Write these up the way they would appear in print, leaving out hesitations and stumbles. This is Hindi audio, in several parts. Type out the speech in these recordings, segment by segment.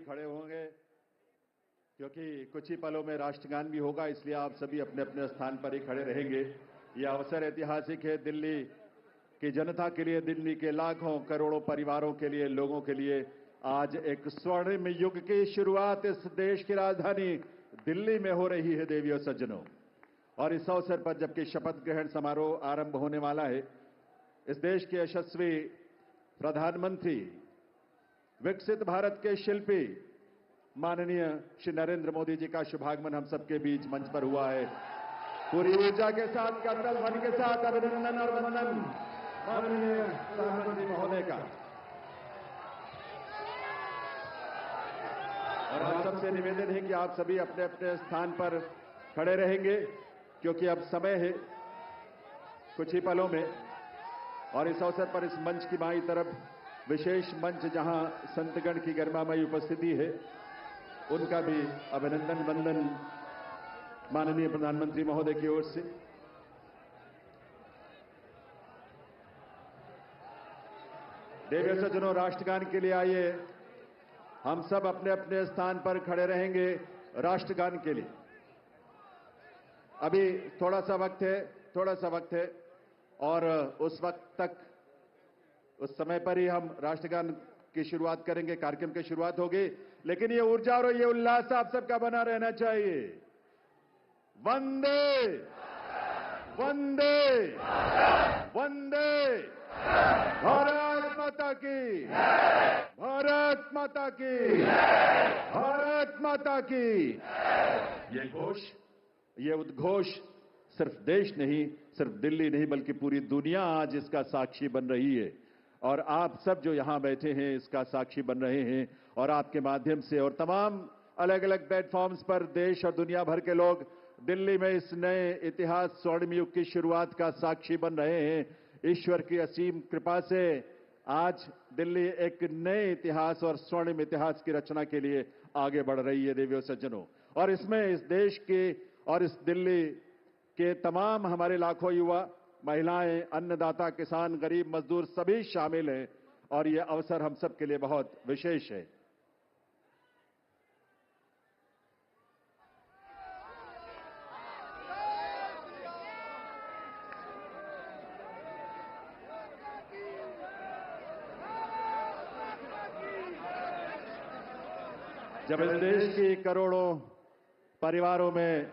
खड़े होंगे क्योंकि कुछ ही पलों में राष्ट्रगान भी होगा, इसलिए आप सभी अपने अपने स्थान पर ही खड़े रहेंगे। यह अवसर ऐतिहासिक है दिल्ली की जनता के लिए, दिल्ली के लाखों करोड़ों परिवारों के लिए, लोगों के लिए। आज एक स्वर्णिम युग की शुरुआत इस देश की राजधानी दिल्ली में हो रही है देवियों सज्जनों। और इस अवसर पर जबकि शपथ ग्रहण समारोह आरंभ होने वाला है, इस देश के यशस्वी प्रधानमंत्री, विकसित भारत के शिल्पी माननीय श्री नरेंद्र मोदी जी का शुभागमन हम सबके बीच मंच पर हुआ है। पूरी ऊर्जा के साथ, करतल ध्वनि के साथ अभिनंदन और वंदन माननीय प्रधानमंत्री महोदय का। और आप सबसे निवेदन है कि आप सभी अपने अपने स्थान पर खड़े रहेंगे क्योंकि अब समय है कुछ ही पलों में। और इस अवसर पर इस मंच की बाईं तरफ विशेष मंच जहां संतगण की गरिमामयी उपस्थिति है, उनका भी अभिनंदन वंदन माननीय प्रधानमंत्री महोदय की ओर से। देवियों सज्जनों, राष्ट्रगान के लिए आइए, हम सब अपने अपने स्थान पर खड़े रहेंगे राष्ट्रगान के लिए। अभी थोड़ा सा वक्त है और उस वक्त तक, उस समय पर ही हम राष्ट्रगान की शुरुआत करेंगे, कार्यक्रम की शुरुआत होगी। लेकिन ये ऊर्जा और ये उल्लास आप सबका बना रहना चाहिए। वंदे वंदे वंदे, भारत माता की, भारत माता की, भारत माता की। ये घोष, ये उद्घोष सिर्फ देश नहीं, सिर्फ दिल्ली नहीं, बल्कि पूरी दुनिया आज इसका साक्षी बन रही है। और आप सब जो यहां बैठे हैं इसका साक्षी बन रहे हैं। और आपके माध्यम से और तमाम अलग अलग प्लेटफॉर्म्स पर देश और दुनिया भर के लोग दिल्ली में इस नए इतिहास, स्वर्णिम युग की शुरुआत का साक्षी बन रहे हैं। ईश्वर की असीम कृपा से आज दिल्ली एक नए इतिहास और स्वर्णिम इतिहास की रचना के लिए आगे बढ़ रही है देवियों सज्जनों। और इसमें इस देश के और इस दिल्ली के तमाम हमारे लाखों युवा, महिलाएं, अन्नदाता, किसान, गरीब, मजदूर सभी शामिल हैं। और यह अवसर हम सब के लिए बहुत विशेष है। जब इस देश की करोड़ों परिवारों में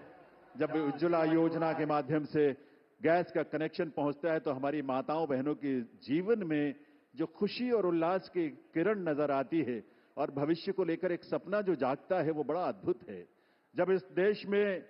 जब उज्ज्वला योजना के माध्यम से गैस का कनेक्शन पहुंचता है, तो हमारी माताओं बहनों के जीवन में जो खुशी और उल्लास की किरण नजर आती है और भविष्य को लेकर एक सपना जो जागता है, वो बड़ा अद्भुत है। जब इस देश में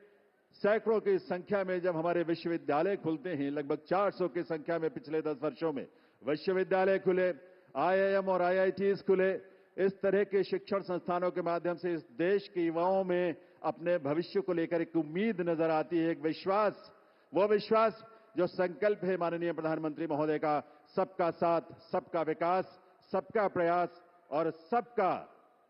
सैकड़ों की संख्या में जब हमारे विश्वविद्यालय खुलते हैं, लगभग 400 की संख्या में पिछले 10 वर्षों में विश्वविद्यालय खुले, IIM और IITs खुले, इस तरह के शिक्षण संस्थानों के माध्यम से इस देश के युवाओं में अपने भविष्य को लेकर एक उम्मीद नजर आती है, एक विश्वास। वो विश्वास जो संकल्प है माननीय प्रधानमंत्री महोदय का, सबका साथ, सबका विकास, सबका प्रयास और सबका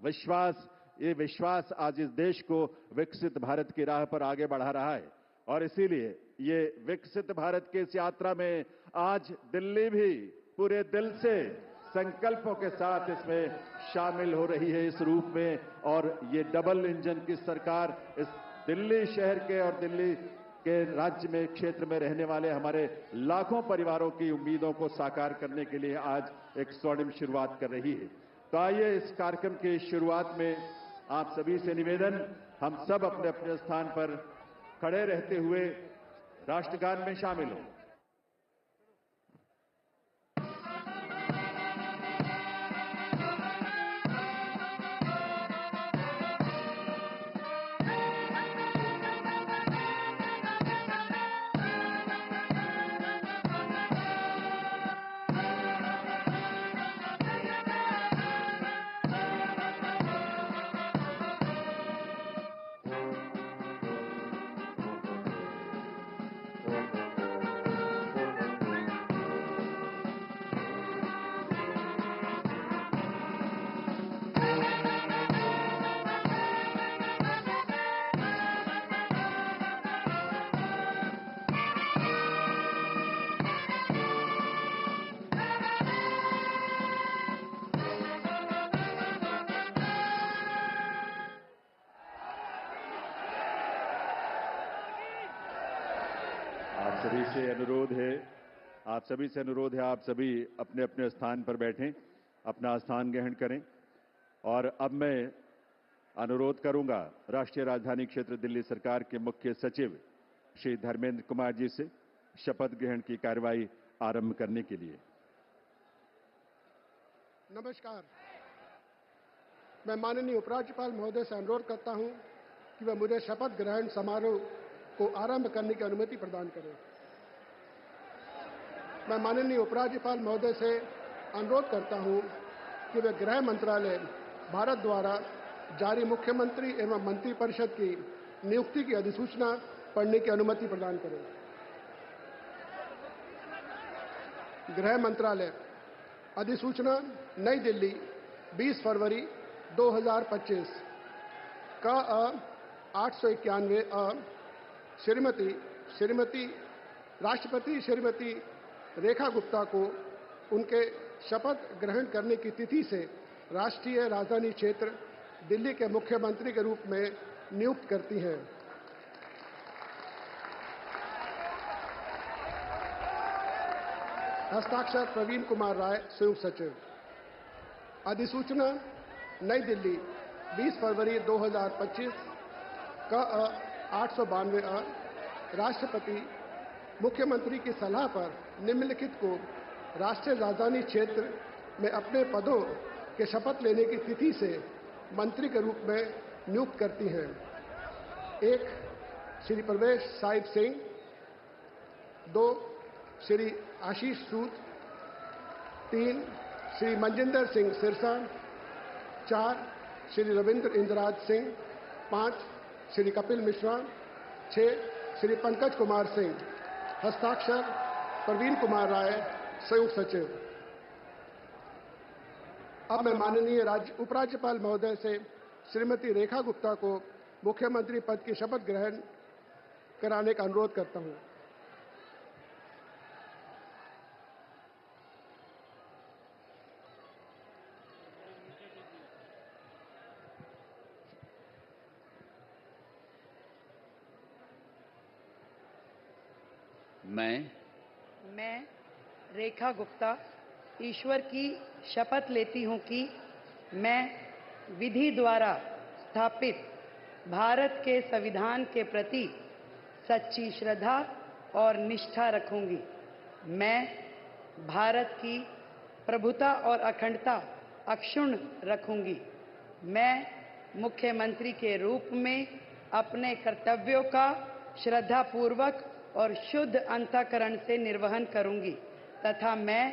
विश्वास। ये विश्वास आज इस देश को विकसित भारत की राह पर आगे बढ़ा रहा है। और इसीलिए ये विकसित भारत की इस यात्रा में आज दिल्ली भी पूरे दिल से संकल्पों के साथ इसमें शामिल हो रही है इस रूप में। और ये डबल इंजन की सरकार इस दिल्ली शहर के और दिल्ली के राज्य में, क्षेत्र में रहने वाले हमारे लाखों परिवारों की उम्मीदों को साकार करने के लिए आज एक स्वर्णिम शुरुआत कर रही है। तो आइए इस कार्यक्रम की शुरुआत में आप सभी से निवेदन, हम सब अपने अपने स्थान पर खड़े रहते हुए राष्ट्रगान में शामिल हों। आप सभी से अनुरोध है आप सभी अपने अपने स्थान पर बैठें, अपना स्थान ग्रहण करें। और अब मैं अनुरोध करूंगा राष्ट्रीय राजधानी क्षेत्र दिल्ली सरकार के मुख्य सचिव श्री धर्मेंद्र कुमार जी से शपथ ग्रहण की कार्यवाही आरंभ करने के लिए। नमस्कार। मैं माननीय उपराज्यपाल महोदय से अनुरोध करता हूं कि वह मुझे शपथ ग्रहण समारोह को आरंभ करने की अनुमति प्रदान करें। मैं माननीय उपराज्यपाल महोदय से अनुरोध करता हूं कि वे गृह मंत्रालय भारत द्वारा जारी मुख्यमंत्री एवं मंत्रिपरिषद की नियुक्ति की अधिसूचना पढ़ने की अनुमति प्रदान करें। गृह मंत्रालय अधिसूचना नई दिल्ली 20 फरवरी 2025 का 891 श्रीमती राष्ट्रपति श्रीमती रेखा गुप्ता को उनके शपथ ग्रहण करने की तिथि से राष्ट्रीय राजधानी क्षेत्र दिल्ली के मुख्यमंत्री के रूप में नियुक्त करती हैं। हस्ताक्षर प्रवीण कुमार राय, संयुक्त सचिव। अधिसूचना नई दिल्ली 20 फरवरी 2025 का 892 राष्ट्रपति मुख्यमंत्री की सलाह पर निम्नलिखित को राष्ट्रीय राजधानी क्षेत्र में अपने पदों के शपथ लेने की तिथि से मंत्री के रूप में नियुक्त करती हैं। 1 श्री प्रवेश साहिब सिंह, 2 श्री आशीष सूद, 3 श्री मनजिंदर सिंह सिरसा, 4 श्री रविंद्र इंद्राज सिंह, 5 श्री कपिल मिश्रा, 6 श्री पंकज कुमार सिंह। हस्ताक्षर प्रवीण कुमार राय, संयुक्त सचिव। अब मैं माननीय उपराज्यपाल महोदय से श्रीमती रेखा गुप्ता को मुख्यमंत्री पद की शपथ ग्रहण कराने का अनुरोध करता हूं। मैं रेखा गुप्ता ईश्वर की शपथ लेती हूं कि मैं विधि द्वारा स्थापित भारत के संविधान के प्रति सच्ची श्रद्धा और निष्ठा रखूंगी। मैं भारत की प्रभुता और अखंडता अक्षुण्ण रखूंगी। मैं मुख्यमंत्री के रूप में अपने कर्तव्यों का श्रद्धापूर्वक और शुद्ध अंतःकरण से निर्वहन करूंगी तथा मैं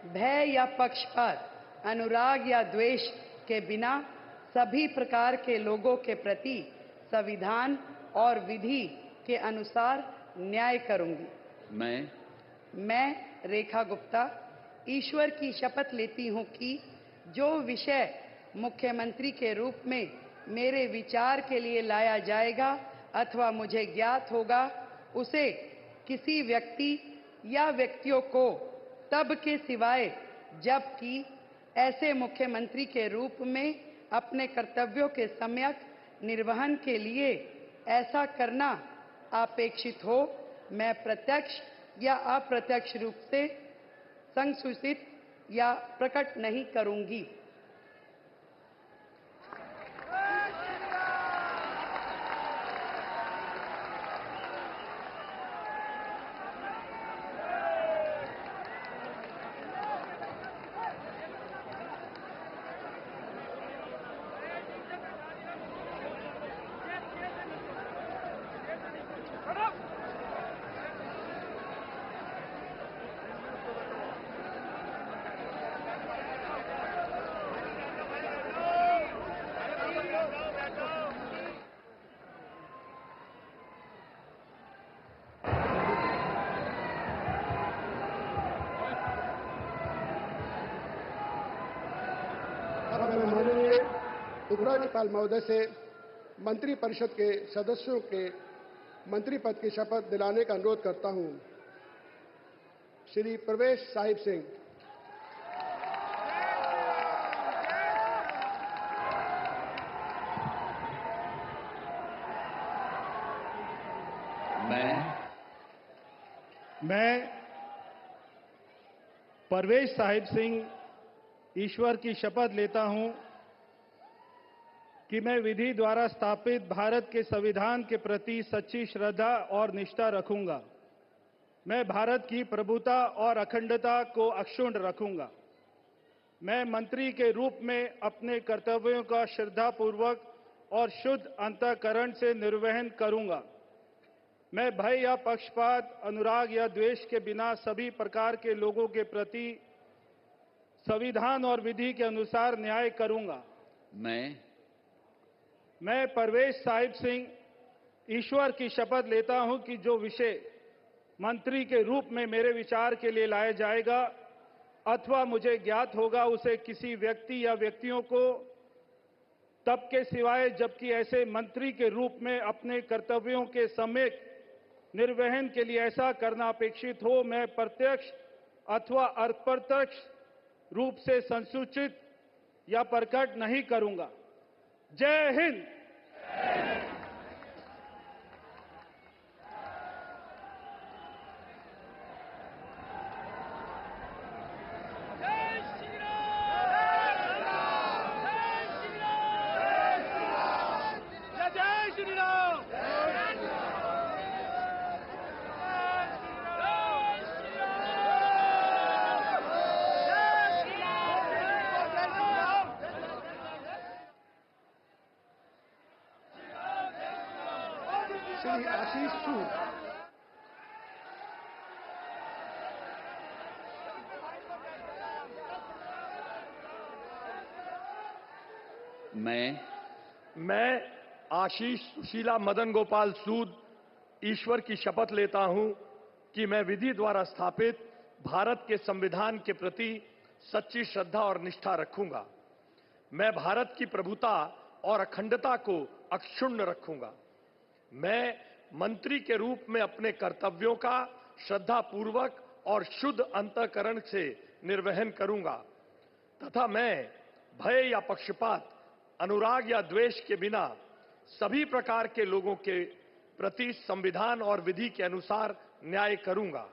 भय या पक्षपात, अनुराग या द्वेष के बिना सभी प्रकार के लोगों के प्रति संविधान और विधि के अनुसार न्याय करूंगी। मैं रेखा गुप्ता ईश्वर की शपथ लेती हूं कि जो विषय मुख्यमंत्री के रूप में मेरे विचार के लिए लाया जाएगा अथवा मुझे ज्ञात होगा, उसे किसी व्यक्ति या व्यक्तियों को तब के सिवाय जबकि ऐसे मुख्यमंत्री के रूप में अपने कर्तव्यों के सम्यक निर्वहन के लिए ऐसा करना अपेक्षित हो, मैं प्रत्यक्ष या अप्रत्यक्ष रूप से संसूचित या प्रकट नहीं करूंगी। माननीय उपराज्यपाल महोदय से मंत्रिपरिषद के सदस्यों के मंत्री पद की शपथ दिलाने का अनुरोध करता हूं। श्री प्रवेश साहिब सिंह, मैं परवेज साहिब सिंह ईश्वर की शपथ लेता हूं कि मैं विधि द्वारा स्थापित भारत के संविधान के प्रति सच्ची श्रद्धा और निष्ठा रखूंगा। मैं भारत की प्रभुता और अखंडता को अक्षुण्ण रखूंगा। मैं मंत्री के रूप में अपने कर्तव्यों का श्रद्धापूर्वक और शुद्ध अंतःकरण से निर्वहन करूंगा। मैं भय या पक्षपात, अनुराग या द्वेष के बिना सभी प्रकार के लोगों के प्रति संविधान और विधि के अनुसार न्याय करूंगा। मैं परवेज साहिब सिंह ईश्वर की शपथ लेता हूं कि जो विषय मंत्री के रूप में मेरे विचार के लिए लाया जाएगा अथवा मुझे ज्ञात होगा, उसे किसी व्यक्ति या व्यक्तियों को तब के सिवाय जबकि ऐसे मंत्री के रूप में अपने कर्तव्यों के सम्यक निर्वहन के लिए ऐसा करना अपेक्षित हो, मैं प्रत्यक्ष अथवा अप्रत्यक्ष रूप से संसूचित या प्रकट नहीं करूंगा। जय हिंद। श्री आशीष सूद। मैं आशीष सुशीला मदन गोपाल सूद ईश्वर की शपथ लेता हूं कि मैं विधि द्वारा स्थापित भारत के संविधान के प्रति सच्ची श्रद्धा और निष्ठा रखूंगा। मैं भारत की प्रभुता और अखंडता को अक्षुण्ण रखूंगा। मैं मंत्री के रूप में अपने कर्तव्यों का श्रद्धापूर्वक और शुद्ध अंतःकरण से निर्वहन करूंगा तथा मैं भय या पक्षपात, अनुराग या द्वेष के बिना सभी प्रकार के लोगों के प्रति संविधान और विधि के अनुसार न्याय करूंगा।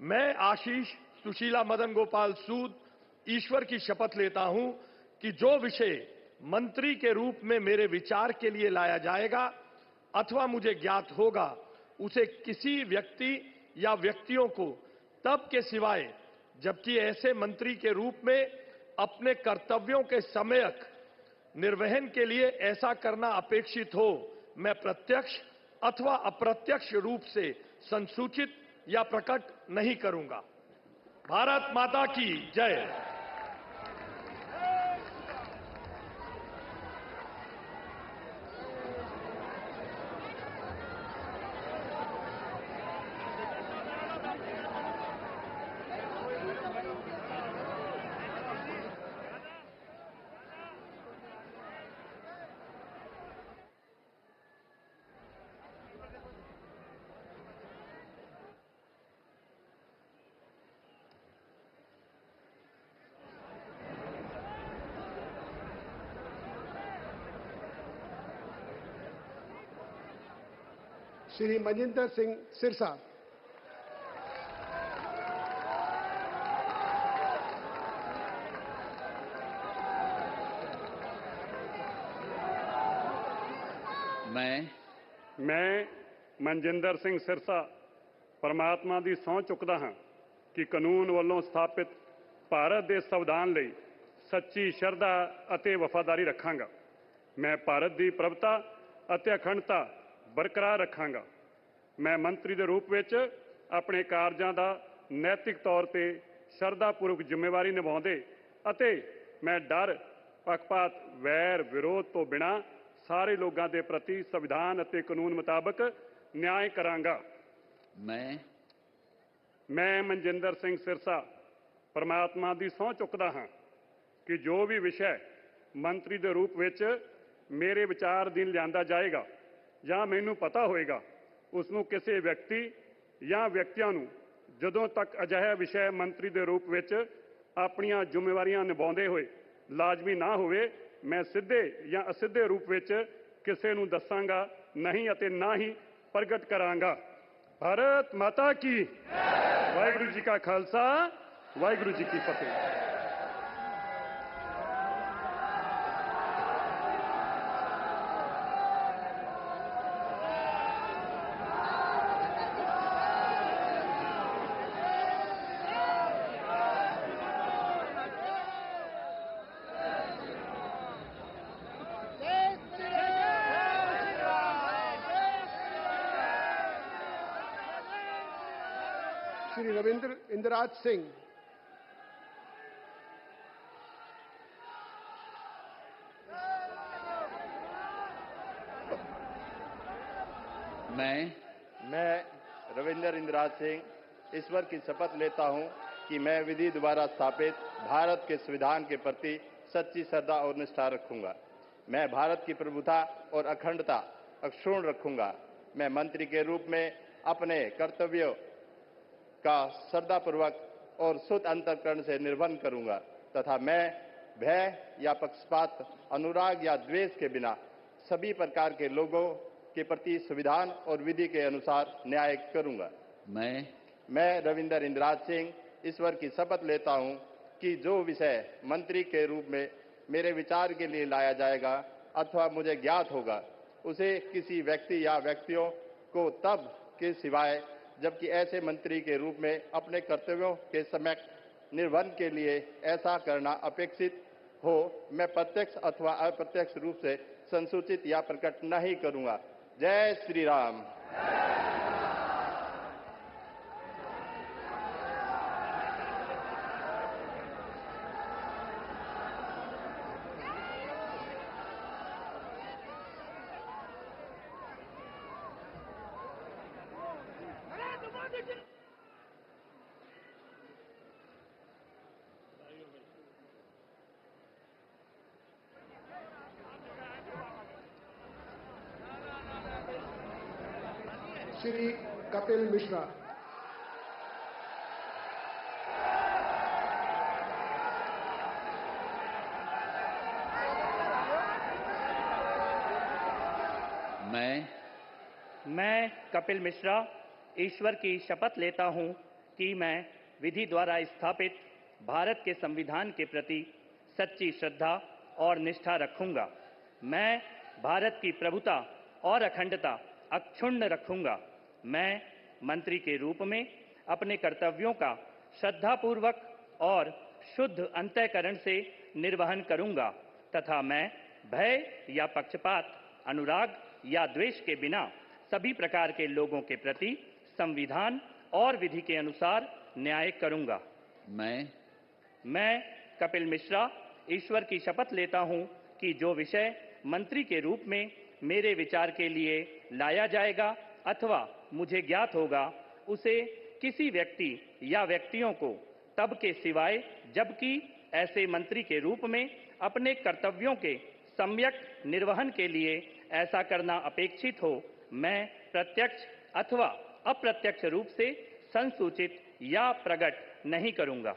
मैं आशीष सुशीला मदन गोपाल सूद ईश्वर की शपथ लेता हूं कि जो विषय मंत्री के रूप में मेरे विचार के लिए लाया जाएगा अथवा मुझे ज्ञात होगा, उसे किसी व्यक्ति या व्यक्तियों को तब के सिवाय जबकि ऐसे मंत्री के रूप में अपने कर्तव्यों के सम्यक निर्वहन के लिए ऐसा करना अपेक्षित हो, मैं प्रत्यक्ष अथवा अप्रत्यक्ष रूप से संसूचित या प्रकट नहीं करूंगा। भारत माता की जय। श्री मनजिंदर सिंह सिरसा। मैं मनजिंदर सिंह सिरसा परमात्मा ਦੀ ਸਹੁੰ ਚੁੱਕਦਾ ਹਾਂ ਕਿ ਕਾਨੂੰਨ ਵੱਲੋਂ ਸਥਾਪਿਤ ਭਾਰਤ ਦੇ ਸੰਵਿਧਾਨ ਲਈ ਸੱਚੀ ਸ਼ਰਧਾ ਅਤੇ ਵਫਾਦਾਰੀ ਰੱਖਾਂਗਾ। ਮੈਂ ਭਾਰਤ ਦੀ ਪ੍ਰਭੁਤਾ ਅਤੇ ਅਖੰਡਤਾ ਬਰਕਰਾਰ ਰੱਖਾਂਗਾ। ਮੈਂ ਮੰਤਰੀ ਦੇ ਰੂਪ ਵਿੱਚ ਆਪਣੇ ਕਾਰਜਾਂ ਦਾ ਨੈਤਿਕ ਤੌਰ ਤੇ ਸ਼ਰਧਾਪੂਰਵਕ ਜ਼ਿੰਮੇਵਾਰੀ ਨਿਭਾਉਂਦੇ ਅਤੇ ਮੈਂ ਡਰ, ਪੱਖਪਾਤ, ਵੈਰ, ਵਿਰੋਧ ਤੋਂ ਬਿਨਾਂ ਸਾਰੇ ਲੋਕਾਂ ਦੇ ਪ੍ਰਤੀ ਸੰਵਿਧਾਨ ਅਤੇ ਕਾਨੂੰਨ ਮੁਤਾਬਕ ਨਿਆਂ ਕਰਾਂਗਾ। ਮੈਂ ਮਨਜਿੰਦਰ ਸਿੰਘ ਸਿਰਸਾ ਪਰਮਾਤਮਾ ਦੀ ਸਹੁੰ ਚੁੱਕਦਾ ਹਾਂ ਕਿ ਜੋ ਵੀ ਵਿਸ਼ਾ ਮੰਤਰੀ ਦੇ ਰੂਪ ਵਿੱਚ ਮੇਰੇ ਵਿਚਾਰ ਅਧੀਨ ਲਿਆਂਦਾ ਜਾਏਗਾ ਜਾਂ ਮੈਨੂੰ ਪਤਾ ਹੋਏਗਾ, ਉਸ ਨੂੰ ਕਿਸੇ ਵਿਅਕਤੀ ਜਾਂ ਵਿਅਕਤੀਆਂ ਨੂੰ ਜਦੋਂ ਤੱਕ ਅਜਿਹਾ ਵਿਸ਼ਾ ਮੰਤਰੀ ਦੇ ਰੂਪ ਵਿੱਚ ਆਪਣੀਆਂ ਜ਼ਿੰਮੇਵਾਰੀਆਂ ਨਿਭਾਉਂਦੇ ਹੋਏ ਲਾਜ਼ਮੀ ਨਾ ਹੋਵੇ, ਮੈਂ ਸਿੱਧੇ ਜਾਂ ਅਸਿੱਧੇ ਰੂਪ ਵਿੱਚ ਕਿਸੇ ਨੂੰ ਦੱਸਾਂਗਾ ਨਹੀਂ ਅਤੇ ਨਾ ਹੀ ਪ੍ਰਗਟ ਕਰਾਂਗਾ। भारत माता की वाहिगुरु जी का खालसा वाहिगुरु जी की फतेह। श्री रविंद्र इंदिराज सिंह। मैं रविंद्र इंदिराज सिंह ईश्वर की शपथ लेता हूं कि मैं विधि द्वारा स्थापित भारत के संविधान के प्रति सच्ची श्रद्धा और निष्ठा रखूंगा। मैं भारत की प्रभुता और अखंडता अक्षुण्ण रखूंगा। मैं मंत्री के रूप में अपने कर्तव्यों का श्रद्धापूर्वक और शुद्ध अंतःकरण से निर्वहन करूंगा तथा मैं भय या पक्षपात, अनुराग या द्वेष के बिना सभी प्रकार के लोगों के प्रति संविधान और विधि के अनुसार न्याय करूंगा। मैं रविंद्र इंदिराज सिंह ईश्वर की शपथ लेता हूं कि जो विषय मंत्री के रूप में मेरे विचार के लिए लाया जाएगा अथवा मुझे ज्ञात होगा, उसे किसी व्यक्ति या व्यक्तियों को तब के सिवाय जबकि ऐसे मंत्री के रूप में अपने कर्तव्यों के सम्यक निर्वहन के लिए ऐसा करना अपेक्षित हो, मैं प्रत्यक्ष अथवा अप्रत्यक्ष रूप से संसूचित या प्रकट नहीं करूंगा। जय श्री राम। श्री कपिल मिश्रा। मैं कपिल मिश्रा ईश्वर की शपथ लेता हूं कि मैं विधि द्वारा स्थापित भारत के संविधान के प्रति सच्ची श्रद्धा और निष्ठा रखूंगा। मैं भारत की प्रभुता और अखंडता अक्षुण्ण रखूंगा। मैं मंत्री के रूप में अपने कर्तव्यों का श्रद्धापूर्वक और शुद्ध अंतःकरण से निर्वहन करूंगा तथा मैं भय या पक्षपात, अनुराग या द्वेष के बिना सभी प्रकार के लोगों के प्रति संविधान और विधि के अनुसार न्याय करूंगा। मैं कपिल मिश्रा ईश्वर की शपथ लेता हूं कि जो विषय मंत्री के रूप में मेरे विचार के लिए लाया जाएगा अथवा मुझे ज्ञात होगा, उसे किसी व्यक्ति या व्यक्तियों को तब के सिवाय जबकि ऐसे मंत्री के रूप में अपने कर्तव्यों के सम्यक निर्वहन के लिए ऐसा करना अपेक्षित हो, मैं प्रत्यक्ष अथवा अप्रत्यक्ष रूप से संसूचित या प्रकट नहीं करूंगा।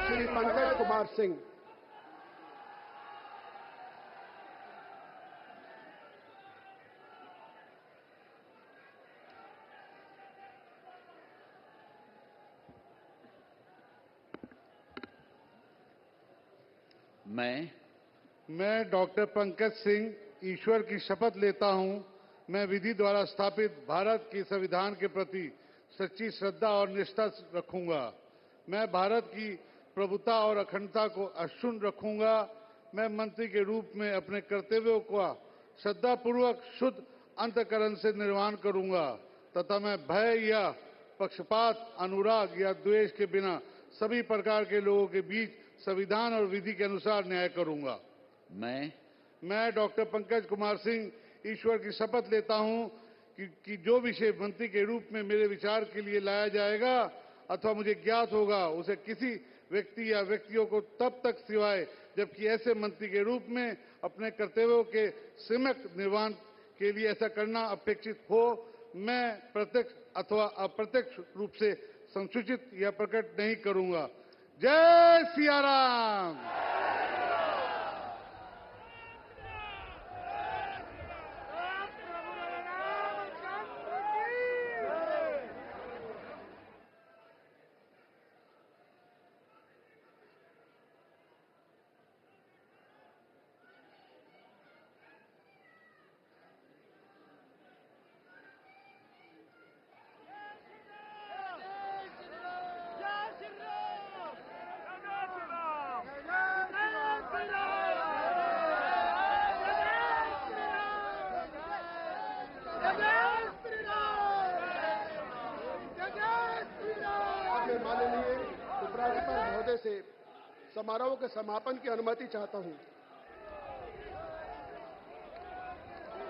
श्री पंकज कुमार सिंह। मैं डॉक्टर पंकज सिंह ईश्वर की शपथ लेता हूं, मैं विधि द्वारा स्थापित भारत के संविधान के प्रति सच्ची श्रद्धा और निष्ठा रखूंगा। मैं भारत की प्रभुता और अखंडता को अक्षुण्ण रखूंगा। मैं मंत्री के रूप में अपने कर्तव्यों का श्रद्धापूर्वक शुद्ध अंतःकरण से निर्वहन करूंगा तथा मैं भय या पक्षपात, अनुराग या द्वेष के बिना सभी प्रकार के लोगों के बीच संविधान और विधि के अनुसार न्याय करूंगा। मैं डॉक्टर पंकज कुमार सिंह ईश्वर की शपथ लेता हूं कि जो विषय मंत्री के रूप में मेरे विचार के लिए लाया जाएगा अथवा मुझे ज्ञात होगा, उसे किसी व्यक्ति या व्यक्तियों को तब तक सिवाय जबकि ऐसे मंत्री के रूप में अपने कर्तव्यों के सम्यक निर्वहन के लिए ऐसा करना अपेक्षित हो, मैं प्रत्यक्ष अथवा अप्रत्यक्ष रूप से संसूचित या प्रकट नहीं करूंगा। जय सिया राम। माननीय उपराज्यपाल महोदय से समारोह के समापन की अनुमति चाहता हूं।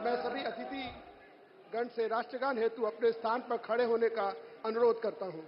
मैं सभी अतिथि गण से राष्ट्रगान हेतु अपने स्थान पर खड़े होने का अनुरोध करता हूं।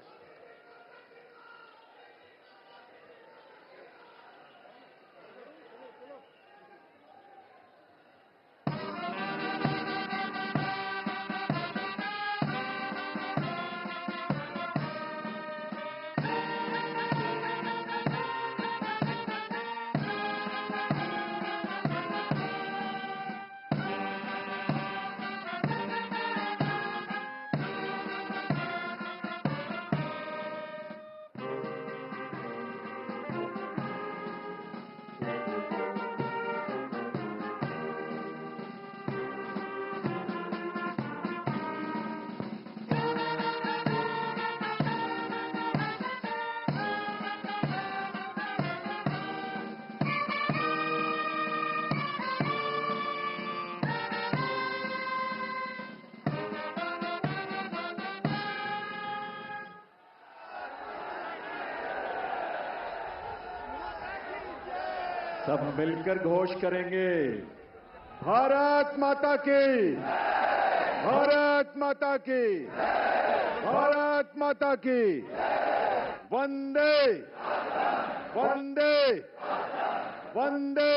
सब मिलकर घोष करेंगे, भारत माता की, भारत माता की, भारत माता की, वंदे वंदे वंदे।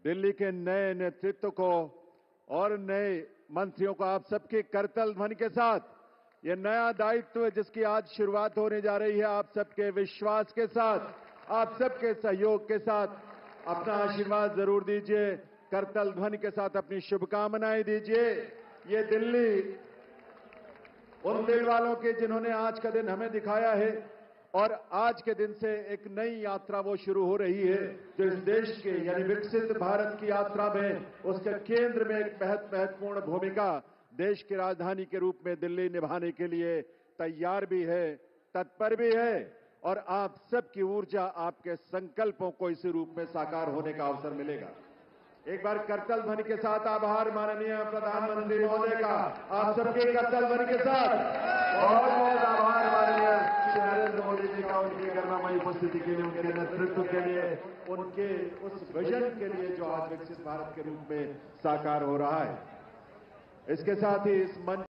दिल्ली के नए नेतृत्व को और नए मंत्रियों को आप सबके करतल ध्वनि के साथ ये नया दायित्व जिसकी आज शुरुआत होने जा रही है, आप सबके विश्वास के साथ, आप सबके सहयोग के साथ अपना आशीर्वाद जरूर दीजिए। करतल ध्वनि के साथ अपनी शुभकामनाएं दीजिए। ये दिल्ली उन दिल वालों के जिन्होंने आज का दिन हमें दिखाया है और आज के दिन से एक नई यात्रा वो शुरू हो रही है जो इस देश के यानी विकसित भारत की यात्रा में उसके केंद्र में एक महत्वपूर्ण भूमिका देश की राजधानी के रूप में दिल्ली निभाने के लिए तैयार भी है, तत्पर भी है और आप सबकी ऊर्जा, आपके संकल्पों को इसी रूप में साकार होने का अवसर मिलेगा। एक बार करतल ध्वनि के साथ आभार माननीय प्रधानमंत्री महोदय का, आप सबके करतल ध्वनि के साथ बहुत बहुत आभार माननीय श्री नरेंद्र मोदी जी का, उनकी गरिमामयी उपस्थिति के लिए, उनके नेतृत्व के लिए, उनके उस विजन के लिए जो आज विकसित भारत के रूप में साकार हो रहा है। इसके साथ ही इस मंच